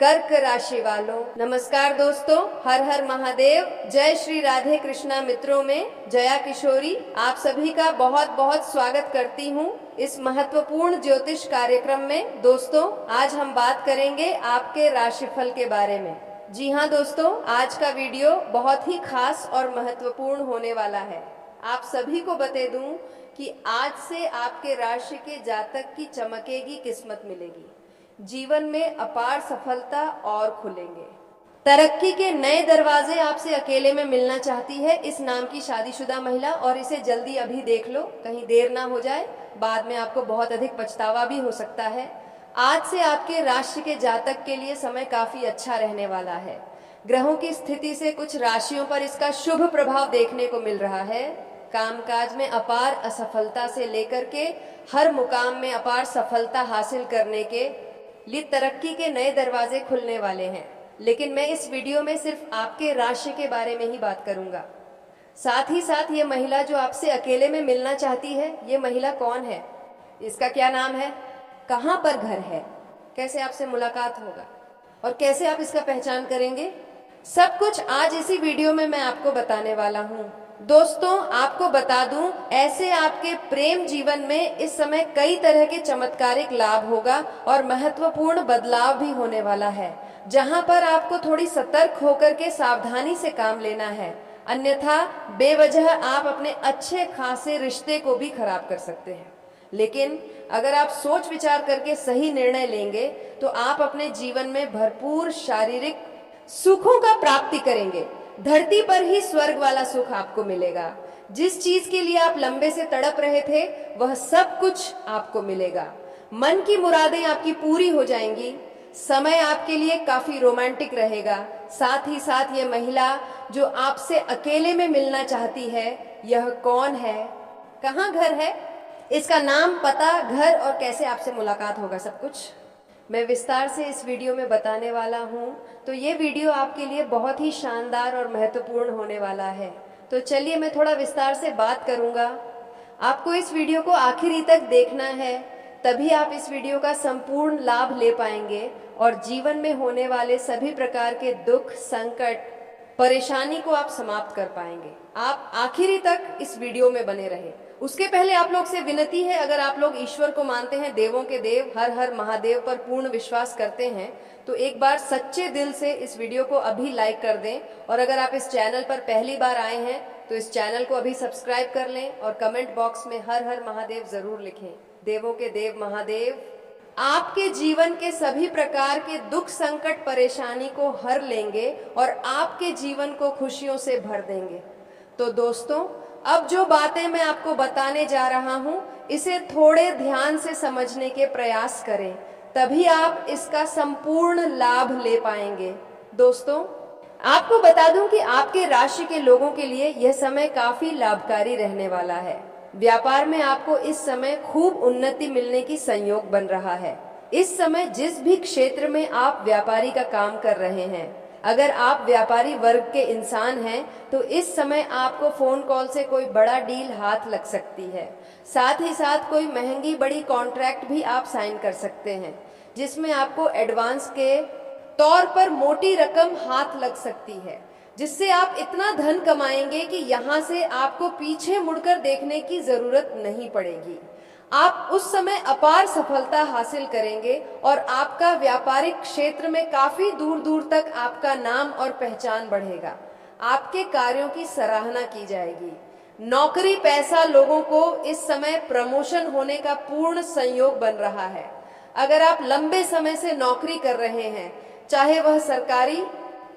कर्क राशि वालों, नमस्कार दोस्तों। हर हर महादेव। जय श्री राधे कृष्णा मित्रों में जया किशोरी आप सभी का बहुत बहुत स्वागत करती हूँ इस महत्वपूर्ण ज्योतिष कार्यक्रम में। दोस्तों, आज हम बात करेंगे आपके राशिफल के बारे में। जी हाँ दोस्तों, आज का वीडियो बहुत ही खास और महत्वपूर्ण होने वाला है। आप सभी को बता दूं कि आज से आपके राशि के जातक की चमकेगी किस्मत मिलेगी। जीवन में अपार सफलता और खुलेंगे। तरक्की के नए दरवाजे आपसे अकेले में मिलना चाहती है इस नाम की शादीशुदा महिला, और इसे जल्दी अभी देख लो, कहीं देर ना हो जाए, बाद में आपको बहुत अधिक पछतावा भी हो सकता है। आज से आपके राशि के जातक के लिए समय काफी अच्छा रहने वाला है। ग्रहों की स्थिति से कुछ राशियों पर इसका शुभ प्रभाव देखने को मिल रहा है। कामकाज में अपार असफलता से लेकर के हर मुकाम में अपार सफलता हासिल करने के लिए तरक्की के नए दरवाजे खुलने वाले हैं। लेकिन मैं इस वीडियो में सिर्फ आपके राशि के बारे में ही बात करूंगा। साथ ही साथ ये महिला जो आपसे अकेले में मिलना चाहती है, ये महिला कौन है, इसका क्या नाम है, कहाँ पर घर है, कैसे आपसे मुलाकात होगा और कैसे आप इसका पहचान करेंगे, सब कुछ आज इसी वीडियो में मैं आपको बताने वाला हूँ। दोस्तों, आपको बता दूं, ऐसे आपके प्रेम जीवन में इस समय कई तरह के चमत्कारिक लाभ होगा और महत्वपूर्ण बदलाव भी होने वाला है, जहां पर आपको थोड़ी सतर्क होकर के सावधानी से काम लेना है। अन्यथा बेवजह आप अपने अच्छे खासे रिश्ते को भी खराब कर सकते हैं। लेकिन अगर आप सोच विचार करके सही निर्णय लेंगे तो आप अपने जीवन में भरपूर शारीरिक सुखों का प्राप्ति करेंगे। धरती पर ही स्वर्ग वाला सुख आपको मिलेगा। जिस चीज के लिए आप लंबे से तड़प रहे थे वह सब कुछ आपको मिलेगा। मन की मुरादें आपकी पूरी हो जाएंगी। समय आपके लिए काफी रोमांटिक रहेगा। साथ ही साथ ये महिला जो आपसे अकेले में मिलना चाहती है, यह कौन है, कहाँ घर है, इसका नाम, पता, घर और कैसे आपसे मुलाकात होगा, सब कुछ मैं विस्तार से इस वीडियो में बताने वाला हूँ। तो ये वीडियो आपके लिए बहुत ही शानदार और महत्वपूर्ण होने वाला है। तो चलिए मैं थोड़ा विस्तार से बात करूँगा। आपको इस वीडियो को आखिरी तक देखना है, तभी आप इस वीडियो का संपूर्ण लाभ ले पाएंगे और जीवन में होने वाले सभी प्रकार के दुख, संकट, परेशानी को आप समाप्त कर पाएंगे। आप आखिरी तक इस वीडियो में बने रहे। उसके पहले आप लोग से विनती है, अगर आप लोग ईश्वर को मानते हैं, देवों के देव हर हर महादेव पर पूर्ण विश्वास करते हैं, तो एक बार सच्चे दिल से इस वीडियो को अभी लाइक कर दें। और अगर आप इस चैनल पर पहली बार आए हैं तो इस चैनल को अभी सब्सक्राइब कर लें और कमेंट बॉक्स में हर हर महादेव जरूर लिखें। देवों के देव महादेव आपके जीवन के सभी प्रकार के दुख, संकट, परेशानी को हर लेंगे और आपके जीवन को खुशियों से भर देंगे। तो दोस्तों, अब जो बातें मैं आपको बताने जा रहा हूं, इसे थोड़े ध्यान से समझने के प्रयास करें, तभी आप इसका संपूर्ण लाभ ले पाएंगे। दोस्तों, आपको बता दूं कि आपके राशि के लोगों के लिए यह समय काफी लाभकारी रहने वाला है। व्यापार में आपको इस समय खूब उन्नति मिलने की संयोग बन रहा है। इस समय जिस भी क्षेत्र में आप व्यापारी का काम कर रहे हैं, अगर आप व्यापारी वर्ग के इंसान हैं तो इस समय आपको फोन कॉल से कोई बड़ा डील हाथ लग सकती है। साथ ही साथ कोई महंगी बड़ी कॉन्ट्रैक्ट भी आप साइन कर सकते हैं, जिसमें आपको एडवांस के तौर पर मोटी रकम हाथ लग सकती है, जिससे आप इतना धन कमाएंगे कि यहाँ से आपको पीछे मुड़कर देखने की जरूरत नहीं पड़ेगी। आप उस समय अपार सफलता हासिल करेंगे और आपका व्यापारिक क्षेत्र में काफी दूर दूर तक आपका नाम और पहचान बढ़ेगा। आपके कार्यों की सराहना की जाएगी। नौकरी पैसा लोगों को इस समय प्रमोशन होने का पूर्ण संयोग बन रहा है। अगर आप लंबे समय से नौकरी कर रहे हैं, चाहे वह सरकारी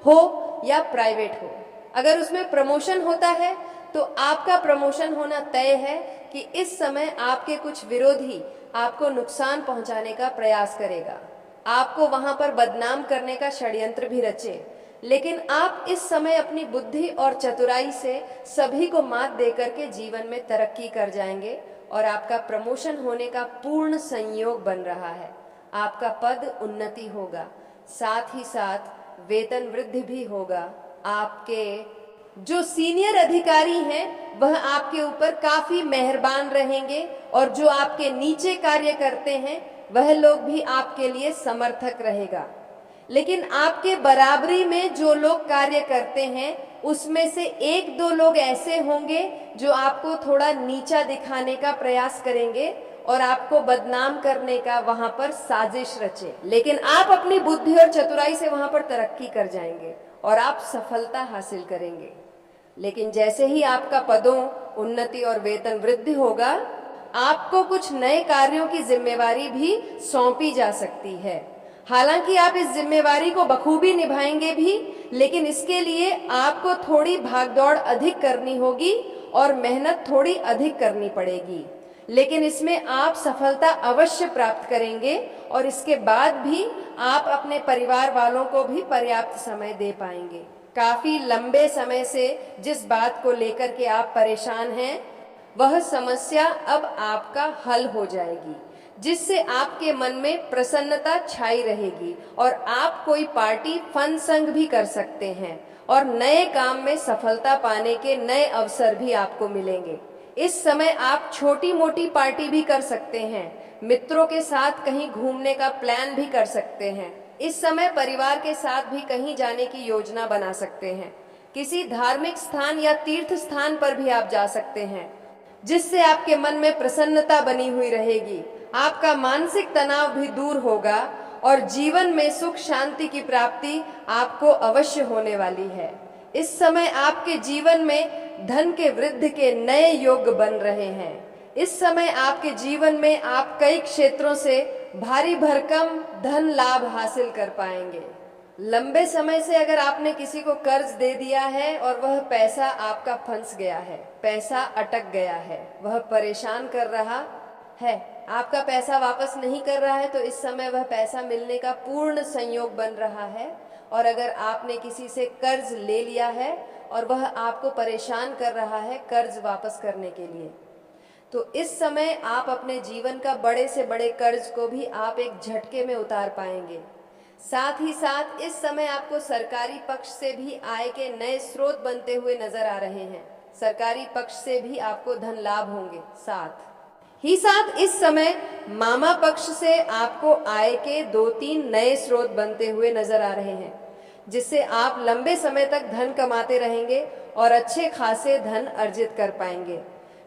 हो या प्राइवेट हो, अगर उसमें प्रमोशन होता है तो आपका प्रमोशन होना तय है कि इस समय आपके कुछ विरोधी आपको नुकसान पहुंचाने का प्रयास करेगा, आपको वहां पर बदनाम करने का षड्यंत्र भी रचे। लेकिन आप इस समय अपनी बुद्धि और चतुराई से सभी को मात देकर के जीवन में तरक्की कर जाएंगे और आपका प्रमोशन होने का पूर्ण संयोग बन रहा है। आपका पद उन्नति होगा, साथ ही साथ वेतन वृद्धि भी होगा। आपके जो सीनियर अधिकारी हैं वह आपके ऊपर काफी मेहरबान रहेंगे और जो आपके नीचे कार्य करते हैं वह लोग भी आपके लिए समर्थक रहेगा। लेकिन आपके बराबरी में जो लोग कार्य करते हैं उसमें से एक दो लोग ऐसे होंगे जो आपको थोड़ा नीचा दिखाने का प्रयास करेंगे और आपको बदनाम करने का वहां पर साजिश रचे, लेकिन आप अपनी बुद्धि और चतुराई से वहां पर तरक्की कर जाएंगे और आप सफलता हासिल करेंगे। लेकिन जैसे ही आपका पदों, उन्नति और वेतन वृद्धि होगा, आपको कुछ नए कार्यों की जिम्मेवारी भी सौंपी जा सकती है। हालांकि आप इस जिम्मेवारी को बखूबी निभाएंगे भी, लेकिन इसके लिए आपको थोड़ी भागदौड़ अधिक करनी होगी और मेहनत थोड़ी अधिक करनी पड़ेगी, लेकिन इसमें आप सफलता अवश्य प्राप्त करेंगे और इसके बाद भी आप अपने परिवार वालों को भी पर्याप्त समय दे पाएंगे। काफी लंबे समय से जिस बात को लेकर के आप परेशान हैं, वह समस्या अब आपका हल हो जाएगी, जिससे आपके मन में प्रसन्नता छाई रहेगी और आप कोई पार्टी फन संग भी कर सकते हैं और नए काम में सफलता पाने के नए अवसर भी आपको मिलेंगे। इस समय आप छोटी मोटी पार्टी भी कर सकते हैं, मित्रों के साथ कहीं घूमने का प्लान भी कर सकते हैं। इस समय परिवार के साथ भी कहीं जाने की योजना बना सकते हैं। किसी धार्मिक स्थान या तीर्थ स्थान पर भी आप जा सकते हैं, जिससे आपके मन में प्रसन्नता बनी हुई रहेगी। आपका मानसिक तनाव भी दूर होगा और जीवन में सुख शांति की प्राप्ति आपको अवश्य होने वाली है। इस समय आपके जीवन में धन के वृद्धि के नए योग बन रहे हैं। इस समय आपके जीवन में आप कई क्षेत्रों से भारी भरकम धन लाभ हासिल कर पाएंगे। लंबे समय से अगर आपने किसी को कर्ज दे दिया है और वह पैसा आपका फंस गया है, पैसा अटक गया है, वह परेशान कर रहा है, आपका पैसा वापस नहीं कर रहा है, तो इस समय वह पैसा मिलने का पूर्ण संयोग बन रहा है। और अगर आपने किसी से कर्ज ले लिया है और वह आपको परेशान कर रहा है कर्ज वापस करने के लिए, तो इस समय आप अपने जीवन का बड़े से बड़े कर्ज को भी आप एक झटके में उतार पाएंगे। साथ ही साथ इस समय आपको सरकारी पक्ष से भी आय के नए स्रोत बनते हुए नजर आ रहे हैं। सरकारी पक्ष से भी आपको धन लाभ होंगे। साथ ही साथ इस समय मामा पक्ष से आपको आय के 2-3 नए स्रोत बनते हुए नजर आ रहे हैं, जिससे आप लंबे समय तक धन कमाते रहेंगे और अच्छे खासे धन अर्जित कर पाएंगे।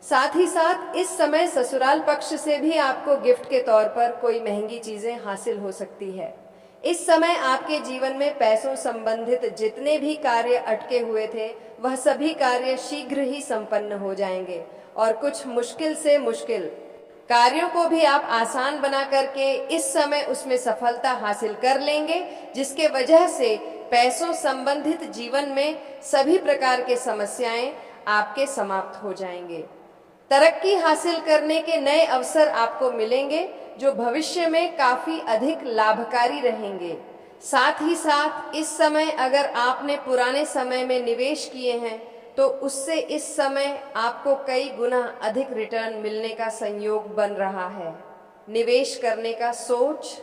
साथ ही साथ इस समय ससुराल पक्ष से भी आपको गिफ्ट के तौर पर कोई महंगी चीजें हासिल हो सकती है। इस समय आपके जीवन में पैसों संबंधित जितने भी कार्य अटके हुए थे, वह सभी कार्य शीघ्र ही संपन्न हो जाएंगे और कुछ मुश्किल से मुश्किल कार्यों को भी आप आसान बना करके इस समय उसमें सफलता हासिल कर लेंगे, जिसके वजह से पैसों संबंधित जीवन में सभी प्रकार के समस्याएं आपके समाप्त हो जाएंगे। तरक्की हासिल करने के नए अवसर आपको मिलेंगे, जो भविष्य में काफी अधिक लाभकारी रहेंगे। साथ ही साथ इस समय अगर आपने पुराने समय में निवेश किए हैं, तो उससे इस समय आपको कई गुना अधिक रिटर्न मिलने का संयोग बन रहा है। निवेश करने का सोच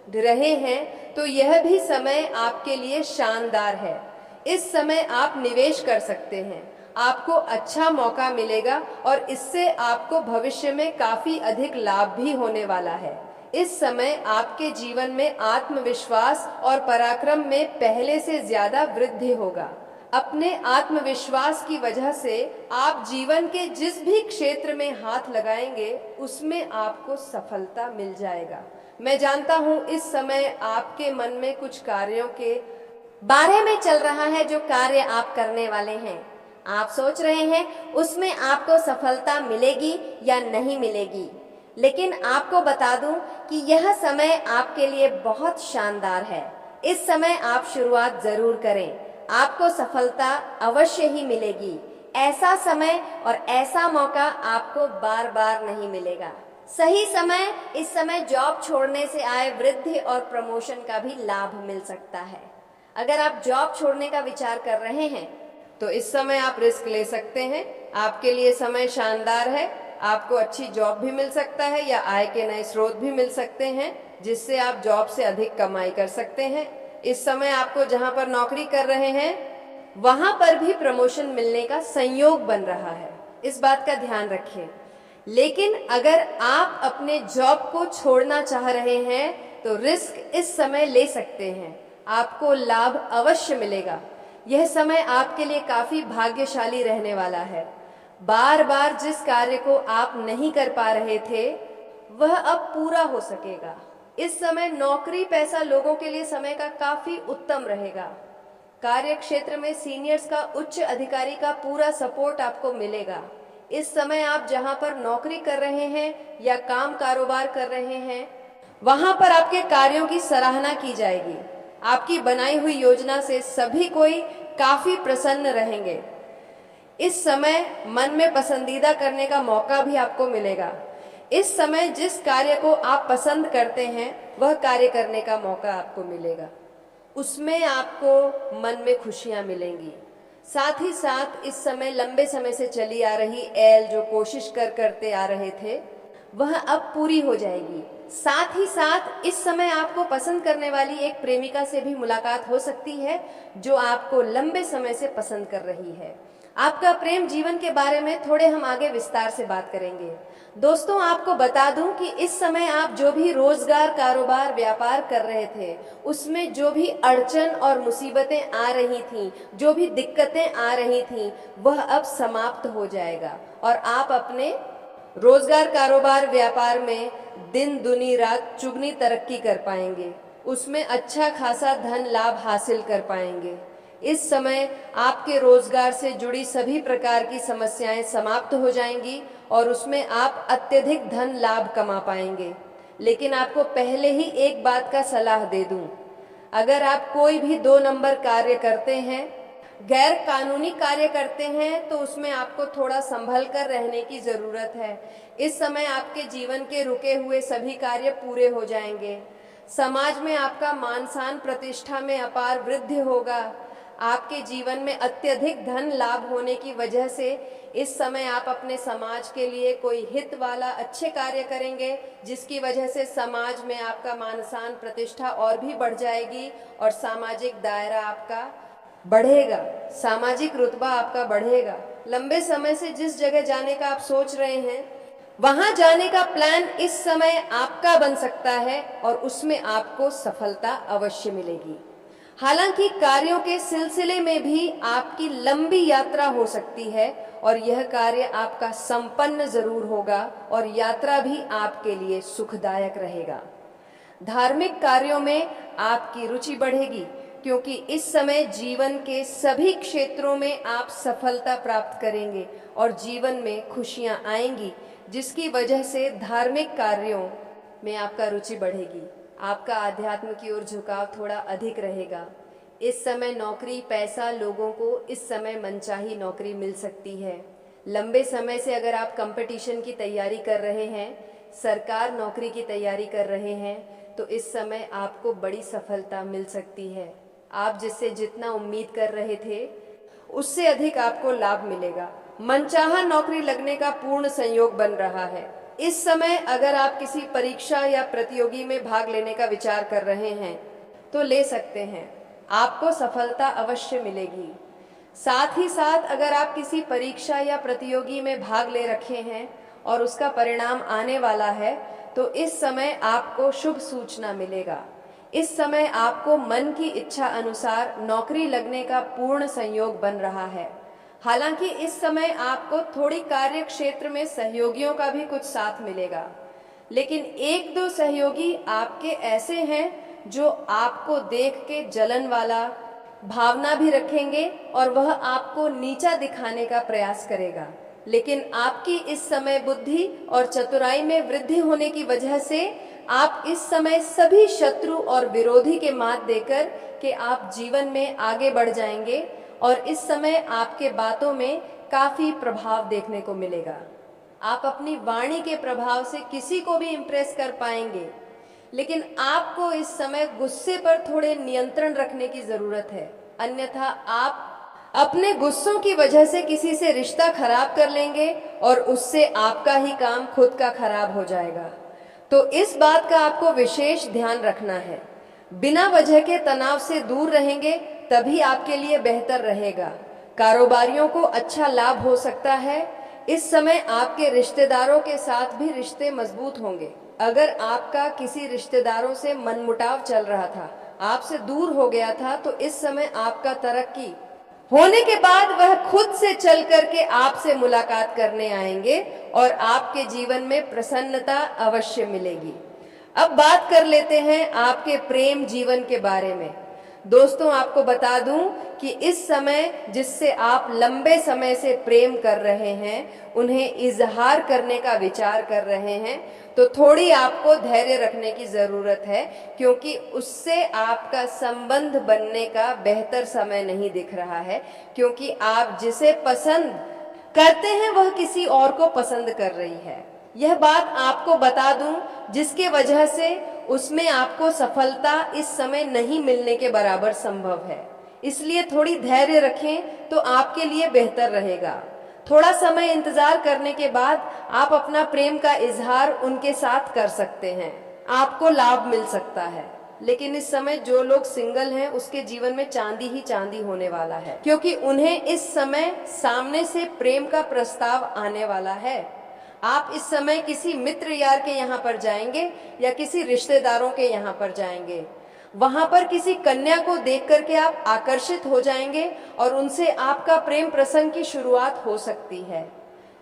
रहे हैं तो यह भी समय आपके लिए शानदार है। इस समय आप निवेश कर सकते हैं, आपको अच्छा मौका मिलेगा और इससे आपको भविष्य में काफी अधिक लाभ भी होने वाला है। इस समय आपके जीवन में आत्मविश्वास और पराक्रम में पहले से ज्यादा वृद्धि होगा। अपने आत्मविश्वास की वजह से आप जीवन के जिस भी क्षेत्र में हाथ लगाएंगे उसमें आपको सफलता मिल जाएगा। मैं जानता हूं इस समय आपके मन में कुछ कार्यों के बारे में चल रहा है, जो कार्य आप करने वाले हैं। आप सोच रहे हैं उसमें आपको सफलता मिलेगी या नहीं मिलेगी, लेकिन आपको बता दूं कि यह समय आपके लिए बहुत शानदार है। इस समय आप शुरुआत जरूर करें, आपको सफलता अवश्य ही मिलेगी। ऐसा समय और ऐसा मौका आपको बार बार नहीं मिलेगा। सही समय, इस समय जॉब छोड़ने से आए वृद्धि और प्रमोशन का भी लाभ मिल सकता है। अगर आप जॉब छोड़ने का विचार कर रहे हैं तो इस समय आप रिस्क ले सकते हैं। आपके लिए समय शानदार है, आपको अच्छी जॉब भी मिल सकता है या आय के नए स्रोत भी मिल सकते हैं, जिससे आप जॉब से अधिक कमाई कर सकते हैं। इस समय आपको जहां पर नौकरी कर रहे हैं वहां पर भी प्रमोशन मिलने का संयोग बन रहा है, इस बात का ध्यान रखिए। लेकिन अगर आप अपने जॉब को छोड़ना चाह रहे हैं तो रिस्क इस समय ले सकते हैं। आपको लाभ अवश्य मिलेगा। यह समय आपके लिए काफी भाग्यशाली रहने वाला है। बार बार जिस कार्य को आप नहीं कर पा रहे थे वह अब पूरा हो सकेगा। इस समय नौकरी पैसा लोगों के लिए समय का काफी उत्तम रहेगा। कार्य क्षेत्र में सीनियर्स का, उच्च अधिकारी का पूरा सपोर्ट आपको मिलेगा। इस समय आप जहां पर नौकरी कर रहे हैं या काम कारोबार कर रहे हैं वहां पर आपके कार्यों की सराहना की जाएगी। आपकी बनाई हुई योजना से सभी कोई काफी प्रसन्न रहेंगे। इस समय मन में पसंदीदा करने का मौका भी आपको मिलेगा। इस समय जिस कार्य को आप पसंद करते हैं वह कार्य करने का मौका आपको मिलेगा। उसमें आपको मन में खुशियां मिलेंगी। साथ ही साथ इस समय लंबे समय से चली आ रही जो कोशिश करते आ रहे थे वह अब पूरी हो जाएगी। साथ ही साथ इस समय आपको पसंद करने वाली एक प्रेमिका से भी मुलाकात हो सकती है जो आपको लंबे समय से पसंद कर रही है। आपका प्रेम जीवन के बारे में थोड़े हम आगे विस्तार से बात करेंगे। दोस्तों, आपको बता दूं कि इस समय आप जो भी रोजगार, कारोबार, व्यापार कर रहे थे उसमें जो भी अड़चन और मुसीबतें आ रही थीं, जो भी दिक्कतें आ रही थीं वह अब समाप्त हो जाएगा और आप अपने रोजगार, कारोबार, व्यापार में दिन दुनी रात चुगनी तरक्की कर पाएंगे। उसमें अच्छा खासा धन लाभ हासिल कर पाएंगे। इस समय आपके रोजगार से जुड़ी सभी प्रकार की समस्याएं समाप्त हो जाएंगी और उसमें आप अत्यधिक धन लाभ कमा पाएंगे। लेकिन आपको पहले ही एक बात का सलाह दे दूं, अगर आप कोई भी 2 नंबर कार्य करते हैं, गैर कानूनी कार्य करते हैं, तो उसमें आपको थोड़ा संभल कर रहने की जरूरत है। इस समय आपके जीवन के रुके हुए सभी कार्य पूरे हो जाएंगे। समाज में आपका मान सम्मान, प्रतिष्ठा में अपार वृद्धि होगा। आपके जीवन में अत्यधिक धन लाभ होने की वजह से इस समय आप अपने समाज के लिए कोई हित वाला अच्छे कार्य करेंगे, जिसकी वजह से समाज में आपका मान सम्मान, प्रतिष्ठा और भी बढ़ जाएगी और सामाजिक दायरा आपका बढ़ेगा, सामाजिक रुतबा आपका बढ़ेगा। लंबे समय से जिस जगह जाने का आप सोच रहे हैं वहां जाने का प्लान इस समय आपका बन सकता है और उसमें आपको सफलता अवश्य मिलेगी। हालांकि कार्यों के सिलसिले में भी आपकी लंबी यात्रा हो सकती है और यह कार्य आपका संपन्न जरूर होगा और यात्रा भी आपके लिए सुखदायक रहेगा। धार्मिक कार्यों में आपकी रुचि बढ़ेगी क्योंकि इस समय जीवन के सभी क्षेत्रों में आप सफलता प्राप्त करेंगे और जीवन में खुशियां आएंगी, जिसकी वजह से धार्मिक कार्यों में आपका रुचि बढ़ेगी। आपका आध्यात्म की ओर झुकाव थोड़ा अधिक रहेगा। इस समय नौकरी, पैसा, लोगों को इस समय मनचाही नौकरी मिल सकती है। लंबे समय से अगर आप कंपटीशन की तैयारी कर रहे हैं, सरकार नौकरी की तैयारी कर रहे हैं, तो इस समय आपको बड़ी सफलता मिल सकती है। आप जिससे जितना उम्मीद कर रहे थे उससे अधिक आपको लाभ मिलेगा। मनचाहा नौकरी लगने का पूर्ण संयोग बन रहा है। इस समय अगर आप किसी परीक्षा या प्रतियोगी में भाग लेने का विचार कर रहे हैं तो ले सकते हैं, आपको सफलता अवश्य मिलेगी। साथ ही साथ अगर आप किसी परीक्षा या प्रतियोगी में भाग ले रखे हैं और उसका परिणाम आने वाला है तो इस समय आपको शुभ सूचना मिलेगा। इस समय आपको मन की इच्छा अनुसार नौकरी लगने का पूर्ण संयोग बन रहा है। हालांकि इस समय आपको थोड़ी कार्य क्षेत्र में सहयोगियों का भी कुछ साथ मिलेगा, लेकिन 1-2 सहयोगी आपके ऐसे हैं जो आपको देख के जलन वाला भावना भी रखेंगे और वह आपको नीचा दिखाने का प्रयास करेगा। लेकिन आपकी इस समय बुद्धि और चतुराई में वृद्धि होने की वजह से आप इस समय सभी शत्रु और विरोधी के मात देकर के आप जीवन में आगे बढ़ जाएंगे और इस समय आपके बातों में काफी प्रभाव देखने को मिलेगा। आप अपनी वाणी के प्रभाव से किसी को भी इम्प्रेस कर पाएंगे, लेकिन आपको इस समय गुस्से पर थोड़े नियंत्रण रखने की जरूरत है, अन्यथा आप अपने गुस्सों की वजह से किसी से रिश्ता खराब कर लेंगे और उससे आपका ही काम खुद का खराब हो जाएगा। तो इस बात का आपको विशेष ध्यान रखना है। बिना वजह के तनाव से दूर रहेंगे तभी आपके लिए बेहतर रहेगा। कारोबारियों को अच्छा लाभ हो सकता है। इस समय आपके रिश्तेदारों के साथ भी रिश्ते मजबूत होंगे। अगर आपका किसी रिश्तेदारों से मनमुटाव चल रहा था, आपसे दूर हो गया था, तो इस समय आपका तरक्की होने के बाद वह खुद से चल करके आपसे मुलाकात करने आएंगे और आपके जीवन में प्रसन्नता अवश्य मिलेगी। अब बात कर लेते हैं आपके प्रेम जीवन के बारे में। दोस्तों, आपको बता दूं कि इस समय जिससे आप लंबे समय से प्रेम कर रहे हैं, उन्हें इजहार करने का विचार कर रहे हैं, तो थोड़ी आपको धैर्य रखने की जरूरत है, क्योंकि उससे आपका संबंध बनने का बेहतर समय नहीं दिख रहा है, क्योंकि आप जिसे पसंद करते हैं वह किसी और को पसंद कर रही है। यह बात आपको बता दूं, जिसके वजह से उसमें आपको सफलता इस समय नहीं मिलने के बराबर संभव है। इसलिए थोड़ी धैर्य रखें तो आपके लिए बेहतर रहेगा। थोड़ा समय इंतजार करने के बाद आप अपना प्रेम का इजहार उनके साथ कर सकते हैं, आपको लाभ मिल सकता है। लेकिन इस समय जो लोग सिंगल हैं, उसके जीवन में चांदी ही चांदी होने वाला है, क्योंकि उन्हें इस समय सामने से प्रेम का प्रस्ताव आने वाला है। आप इस समय किसी मित्र यार के यहाँ पर जाएंगे या किसी रिश्तेदारों के यहाँ पर जाएंगे, वहां पर किसी कन्या को देख करके आप आकर्षित हो जाएंगे और उनसे आपका प्रेम प्रसंग की शुरुआत हो सकती है।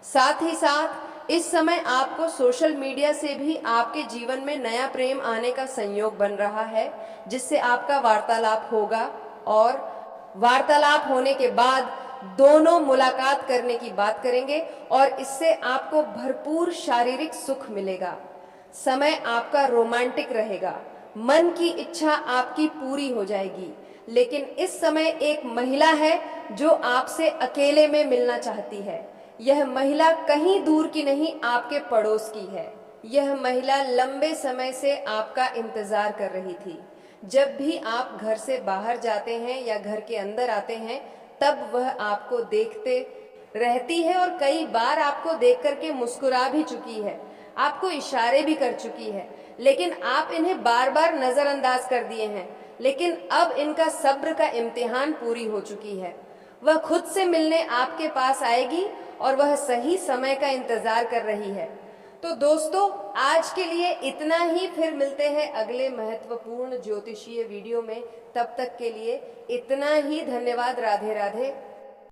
साथ ही साथ इस समय आपको सोशल मीडिया से भी आपके जीवन में नया प्रेम आने का संयोग बन रहा है, जिससे आपका वार्तालाप होगा और वार्तालाप होने के बाद दोनों मुलाकात करने की बात करेंगे और इससे आपको भरपूर शारीरिक सुख मिलेगा। समय आपका रोमांटिक रहेगा, मन की इच्छा आपकी पूरी हो जाएगी। लेकिन इस समय एक महिला है जो आपसे अकेले में मिलना चाहती है। यह महिला कहीं दूर की नहीं, आपके पड़ोस की है। यह महिला लंबे समय से आपका इंतजार कर रही थी। जब भी आप घर से बाहर जाते हैं या घर के अंदर आते हैं, तब वह आपको देखते रहती है और कई बार आपको देख करके मुस्कुरा भी चुकी है, आपको इशारे भी कर चुकी है, लेकिन आप इन्हें बार बार नजरअंदाज कर दिए हैं। लेकिन अब इनका सब्र का इम्तिहान पूरी हो चुकी है। वह खुद से मिलने आपके पास आएगी और वह सही समय का इंतजार कर रही है। तो दोस्तों, आज के लिए इतना ही। फिर मिलते हैं अगले महत्वपूर्ण ज्योतिषीय वीडियो में। तब तक के लिए इतना ही। धन्यवाद। राधे राधे।